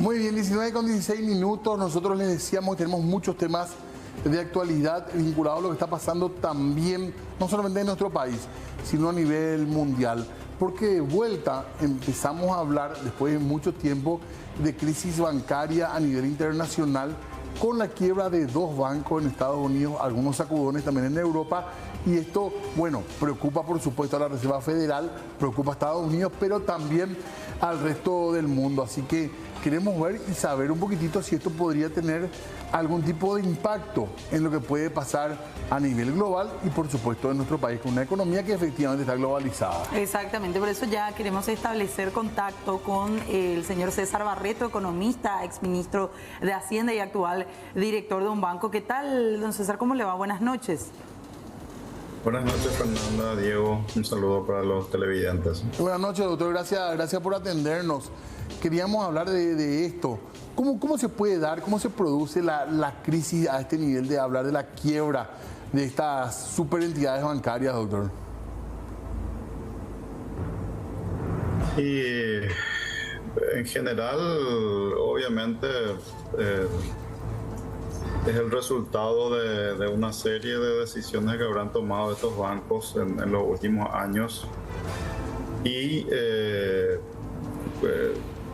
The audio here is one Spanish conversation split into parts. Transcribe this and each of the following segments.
Muy bien, 19:16. Nosotros les decíamos que tenemos muchos temas de actualidad vinculados a lo que está pasando también, no solamente en nuestro país, sino a nivel mundial. Porque de vuelta empezamos a hablar, después de mucho tiempo, de crisis bancaria a nivel internacional, con la quiebra de 2 bancos en Estados Unidos, algunos sacudones también en Europa. Y esto, bueno, preocupa por supuesto a la Reserva Federal, preocupa a Estados Unidos, pero también al resto del mundo. Así que queremos ver y saber un poquitito si esto podría tener algún tipo de impacto en lo que puede pasar a nivel global y por supuesto en nuestro país, con una economía que efectivamente está globalizada. Exactamente, por eso ya queremos establecer contacto con el señor César Barreto, economista, exministro de Hacienda y actual director de un banco. ¿Qué tal, don César? ¿Cómo le va? Buenas noches. Buenas noches, Fernanda, Diego. Un saludo para los televidentes. Buenas noches, doctor. Gracias por atendernos. Queríamos hablar de esto. ¿Cómo se puede dar, cómo se produce la crisis a este nivel de hablar de la quiebra de estas superentidades bancarias, doctor? Y en general, obviamente, es el resultado de una serie de decisiones que habrán tomado estos bancos en los últimos años. Y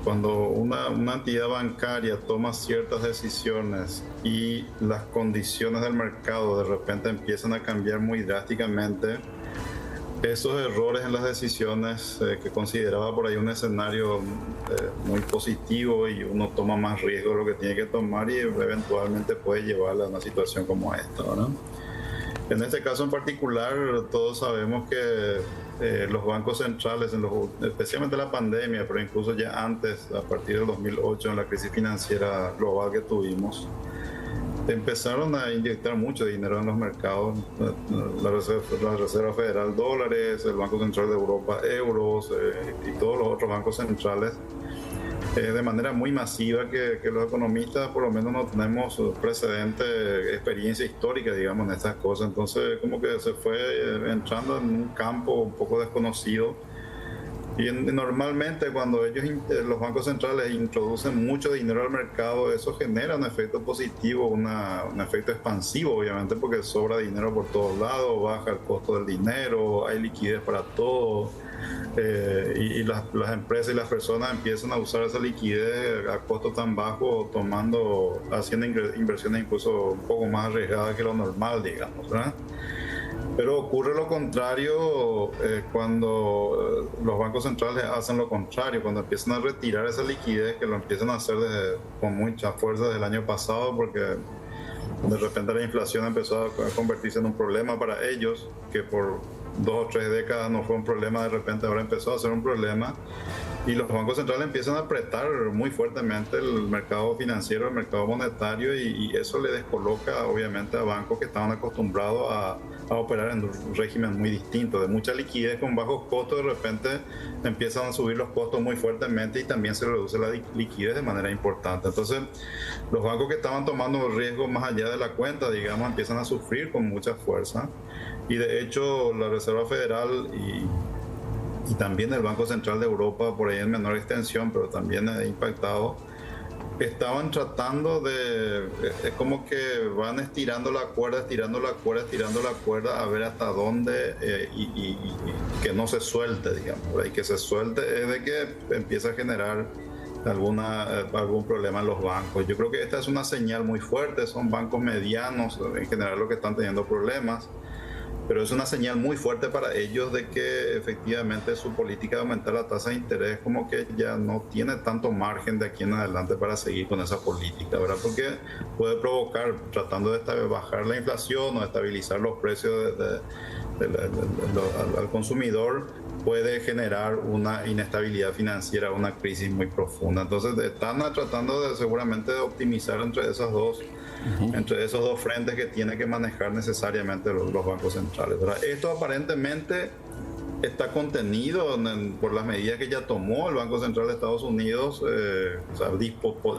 cuando una entidad bancaria toma ciertas decisiones y las condiciones del mercado de repente empiezan a cambiar muy drásticamente, esos errores en las decisiones que consideraba por ahí un escenario muy positivo y uno toma más riesgo de lo que tiene que tomar y eventualmente puede llevarla a una situación como esta, ¿verdad? En este caso en particular, todos sabemos que los bancos centrales, especialmente la pandemia, pero incluso ya antes, a partir del 2008, en la crisis financiera global que tuvimos, empezaron a inyectar mucho dinero en los mercados. La Reserva Federal dólares, el Banco Central de Europa euros y todos los otros bancos centrales, de manera muy masiva que los economistas por lo menos no tenemos precedente, experiencia histórica, digamos, en estas cosas. Entonces como que se fue entrando en un campo un poco desconocido. Y normalmente cuando los bancos centrales introducen mucho dinero al mercado, eso genera un efecto positivo, un efecto expansivo, obviamente, porque sobra dinero por todos lados, baja el costo del dinero, hay liquidez para todo. Y las empresas y las personas empiezan a usar esa liquidez a costo tan bajo, haciendo inversiones incluso un poco más arriesgadas que lo normal, digamos, ¿verdad? Pero ocurre lo contrario cuando los bancos centrales hacen lo contrario, cuando empiezan a retirar esa liquidez, que lo empiezan a hacer con mucha fuerza desde el año pasado, porque de repente la inflación empezó a convertirse en un problema para ellos, que por 2 o 3 décadas no fue un problema, de repente ahora empezó a ser un problema. Y los bancos centrales empiezan a apretar muy fuertemente el mercado financiero, el mercado monetario, y eso le descoloca obviamente a bancos que estaban acostumbrados a operar en un régimen muy distinto, de mucha liquidez con bajos costos. De repente empiezan a subir los costos muy fuertemente y también se reduce la liquidez de manera importante. Entonces los bancos que estaban tomando riesgos más allá de la cuenta, digamos, empiezan a sufrir con mucha fuerza. Y de hecho la Reserva Federal y también el Banco Central de Europa, por ahí en menor extensión, pero también impactado, estaban tratando es como que van estirando la cuerda, a ver hasta dónde y que no se suelte, digamos. Y que se suelte es de que empieza a generar algún problema en los bancos. Yo creo que esta es una señal muy fuerte, son bancos medianos en general los que están teniendo problemas. Pero es una señal muy fuerte para ellos de que efectivamente su política de aumentar la tasa de interés como que ya no tiene tanto margen de aquí en adelante para seguir con esa política, ¿verdad? Porque puede provocar, tratando de bajar la inflación o estabilizar los precios al consumidor, puede generar una inestabilidad financiera, una crisis muy profunda. Entonces están tratando seguramente de optimizar entre esos dos frentes que tiene que manejar necesariamente los bancos centrales, ¿verdad? Esto aparentemente está contenido por las medidas que ya tomó el Banco Central de Estados Unidos,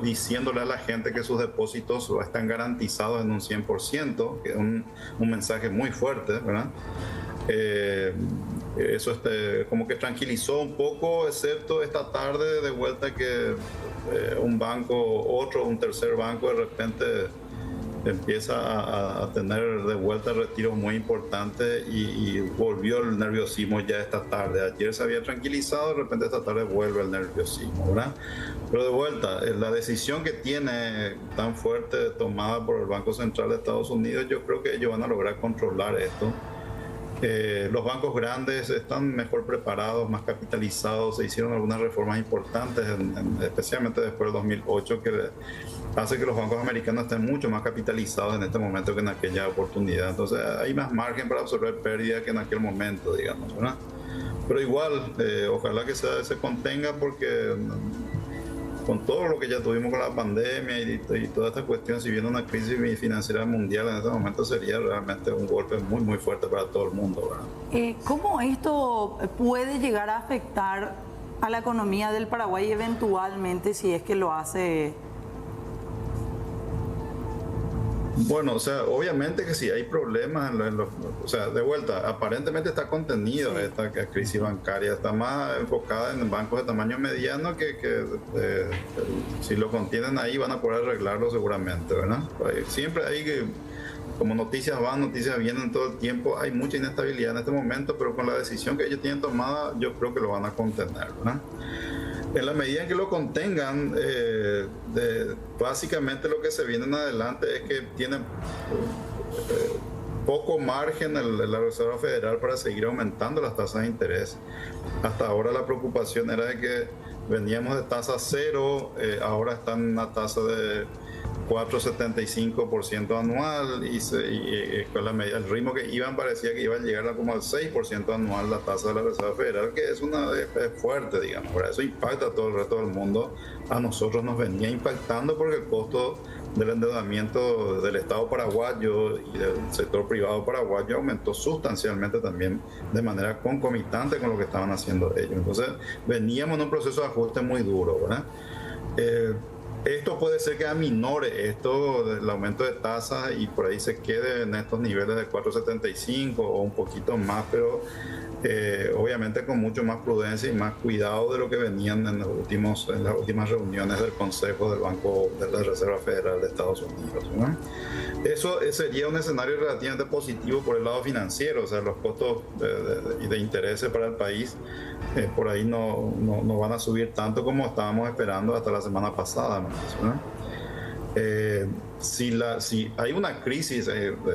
diciéndole a la gente que sus depósitos están garantizados en un 100%, que es un mensaje muy fuerte, ¿verdad? eso como que tranquilizó un poco, excepto esta tarde de vuelta que un tercer banco de repente empieza a tener de vuelta retiros muy importantes y volvió el nerviosismo ya esta tarde. Ayer se había tranquilizado, de repente esta tarde vuelve el nerviosismo, ¿verdad? Pero de vuelta, la decisión que tiene tan fuerte tomada por el Banco Central de Estados Unidos, yo creo que ellos van a lograr controlar esto. Los bancos grandes están mejor preparados, más capitalizados, se hicieron algunas reformas importantes, especialmente después del 2008, que hace que los bancos americanos estén mucho más capitalizados en este momento que en aquella oportunidad. Entonces hay más margen para absorber pérdidas que en aquel momento, digamos, ¿verdad? Pero igual, ojalá que se contenga, porque con todo lo que ya tuvimos con la pandemia y toda esta cuestión, si viene una crisis financiera mundial en este momento, sería realmente un golpe muy, muy fuerte para todo el mundo, ¿verdad? ¿Cómo esto puede llegar a afectar a la economía del Paraguay eventualmente, si es que lo hace? Bueno, o sea, obviamente que sí hay problemas o sea, de vuelta, aparentemente está contenido, sí. Esta crisis bancaria está más enfocada en bancos de tamaño mediano que si lo contienen ahí van a poder arreglarlo seguramente, ¿verdad? Siempre hay que, como noticias van, noticias vienen todo el tiempo, hay mucha inestabilidad en este momento, pero con la decisión que ellos tienen tomada, yo creo que lo van a contener, ¿verdad? En la medida en que lo contengan, básicamente lo que se viene en adelante es que tiene poco margen la Reserva Federal para seguir aumentando las tasas de interés. Hasta ahora la preocupación era de que veníamos de tasa cero, ahora están en una tasa de 4,75% anual y con el ritmo que iban parecía que iba a llegar a como al 6% anual la tasa de la Reserva Federal, que es fuerte, digamos. Por eso impacta a todo el resto del mundo. A nosotros nos venía impactando porque el costo del endeudamiento del Estado paraguayo y del sector privado paraguayo aumentó sustancialmente también de manera concomitante con lo que estaban haciendo ellos. Entonces veníamos en un proceso de ajuste muy duro, ¿verdad? Esto puede ser que aminore el aumento de tasas y por ahí se quede en estos niveles de 4,75 o un poquito más, pero obviamente con mucho más prudencia y más cuidado de lo que venían en las últimas reuniones del Consejo del Banco de la Reserva Federal de Estados Unidos, ¿no? Eso sería un escenario relativamente positivo por el lado financiero, o sea, los costos de intereses para el país por ahí no van a subir tanto como estábamos esperando hasta la semana pasada, ¿no? Si hay una crisis,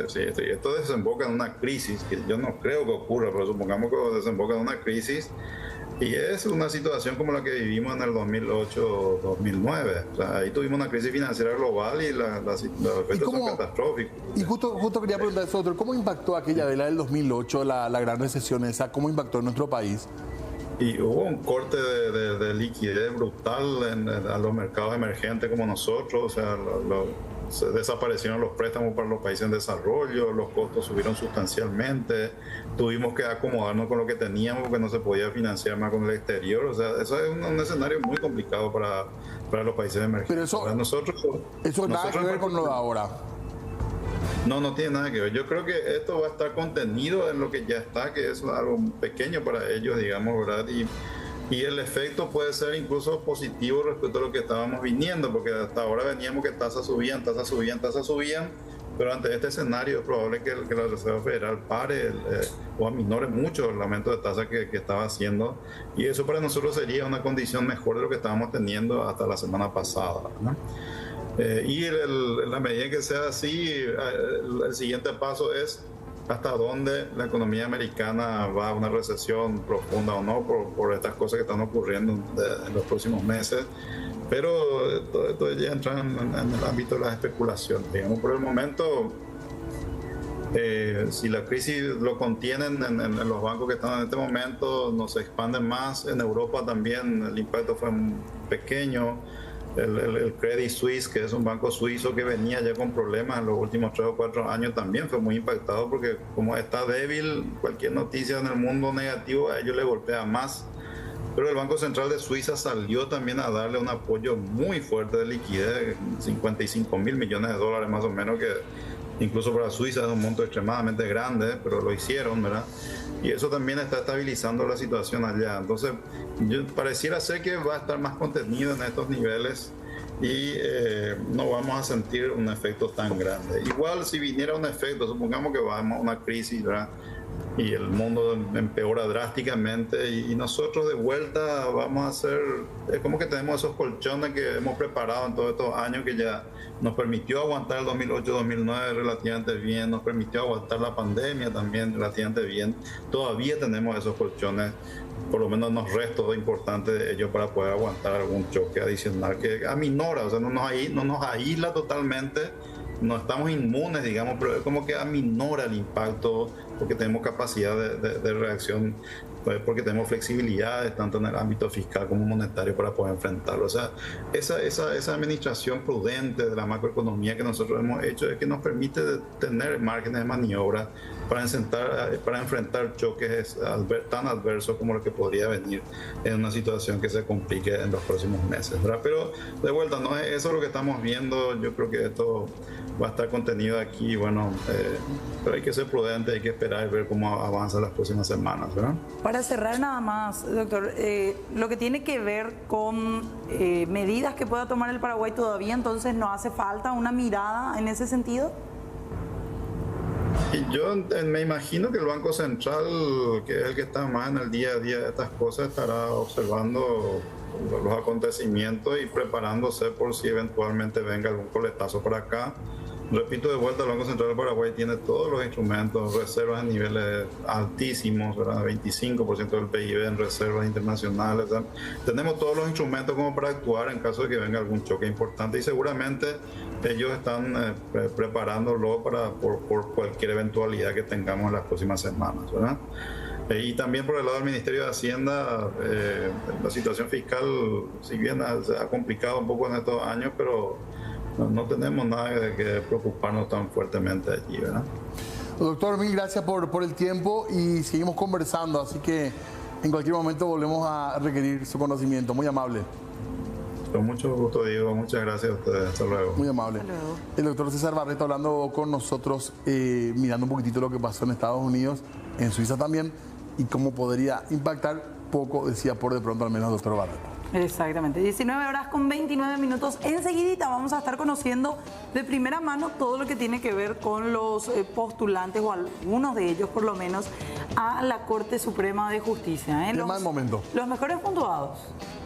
si esto desemboca en una crisis, que yo no creo que ocurra, pero supongamos que desemboca en una crisis, y es una situación como la que vivimos en el 2008-2009. O sea, ahí tuvimos una crisis financiera global y los efectos son catastróficos. Y justo quería preguntar eso, doctor, ¿cómo impactó aquella de la del 2008, la gran recesión esa? ¿Cómo impactó en nuestro país? Y hubo un corte de liquidez brutal a los mercados emergentes como nosotros, o sea, se desaparecieron los préstamos para los países en desarrollo, los costos subieron sustancialmente, tuvimos que acomodarnos con lo que teníamos porque no se podía financiar más con el exterior, o sea, eso es un escenario muy complicado para los países emergentes. Pero eso nada que ver con lo de ahora. No tiene nada que ver. Yo creo que esto va a estar contenido en lo que ya está, que es algo pequeño para ellos, digamos, ¿verdad? Y el efecto puede ser incluso positivo respecto a lo que estábamos viniendo, porque hasta ahora veníamos que tasas subían, pero ante este escenario es probable que la Reserva Federal pare o aminore mucho el aumento de tasas que estaba haciendo, y eso para nosotros sería una condición mejor de lo que estábamos teniendo hasta la semana pasada, ¿no? Y en la medida que sea así, el siguiente paso es hasta dónde la economía americana va a una recesión profunda o no por estas cosas que están ocurriendo en los próximos meses. Pero todo esto ya entra en el ámbito de las especulaciones. Digamos, por el momento, si la crisis lo contienen en los bancos que están en este momento, no se expanden más. En Europa también el impacto fue pequeño. El Credit Suisse, que es un banco suizo que venía ya con problemas en los últimos 3 o 4 años, también fue muy impactado porque como está débil, cualquier noticia en el mundo negativo a ellos le golpea más. Pero el Banco Central de Suiza salió también a darle un apoyo muy fuerte de liquidez, 55 mil millones de dólares más o menos, que incluso para Suiza es un monto extremadamente grande, pero lo hicieron, ¿verdad? Y eso también está estabilizando la situación allá. Entonces, pareciera ser que va a estar más contenido en estos niveles y no vamos a sentir un efecto tan grande. Igual si viniera un efecto, supongamos que vamos a una crisis, ¿verdad?, y el mundo empeora drásticamente y nosotros de vuelta vamos a hacer, es como que tenemos esos colchones que hemos preparado en todos estos años que ya nos permitió aguantar el 2008-2009 relativamente bien, nos permitió aguantar la pandemia también relativamente bien. Todavía tenemos esos colchones, por lo menos nos restos importantes de ellos para poder aguantar algún choque adicional que aminora, o sea, no nos aísla totalmente. No estamos inmunes, digamos, pero es como que aminora el impacto porque tenemos capacidad de reacción, porque tenemos flexibilidades tanto en el ámbito fiscal como monetario para poder enfrentarlo. O sea, esa administración prudente de la macroeconomía que nosotros hemos hecho es que nos permite tener márgenes de maniobra para enfrentar choques tan adversos como lo que podría venir en una situación que se complique en los próximos meses, ¿verdad? Pero de vuelta, no es eso lo que estamos viendo. Yo creo que esto va a estar contenido aquí, bueno, pero hay que ser prudente, hay que esperar y ver cómo avanza las próximas semanas, ¿verdad? Para cerrar nada más, doctor, lo que tiene que ver con medidas que pueda tomar el Paraguay todavía, entonces no hace falta una mirada en ese sentido. Y yo me imagino que el Banco Central, que es el que está más en el día a día de estas cosas, estará observando los acontecimientos y preparándose por si eventualmente venga algún coletazo para acá. Repito de vuelta, el Banco Central del Paraguay tiene todos los instrumentos, reservas en niveles altísimos, ¿verdad? 25% del PIB en reservas internacionales. ¿Verdad? Tenemos todos los instrumentos como para actuar en caso de que venga algún choque importante y seguramente ellos están preparándolo por cualquier eventualidad que tengamos en las próximas semanas, ¿verdad? Y también por el lado del Ministerio de Hacienda, la situación fiscal, si bien se ha complicado un poco en estos años, pero no tenemos nada de que preocuparnos tan fuertemente allí, ¿verdad? Doctor, mil gracias por el tiempo y seguimos conversando, así que en cualquier momento volvemos a requerir su conocimiento. Muy amable. Con mucho gusto, Diego. Muchas gracias a ustedes. Hasta luego. Muy amable. Hasta luego. El doctor César Barreto hablando con nosotros, mirando un poquitito lo que pasó en Estados Unidos, en Suiza también, y cómo podría impactar poco, decía por de pronto al menos el doctor Barreto. Exactamente, 19 horas con 29 minutos. Enseguidita vamos a estar conociendo de primera mano todo lo que tiene que ver con los postulantes, o algunos de ellos por lo menos, a la Corte Suprema de Justicia. Tema del momento. Los mejores puntuados.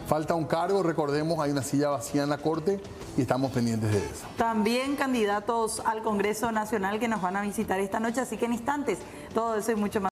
Falta un cargo, recordemos, hay una silla vacía en la Corte y estamos pendientes de eso. También candidatos al Congreso Nacional que nos van a visitar esta noche, así que en instantes todo eso y mucho más.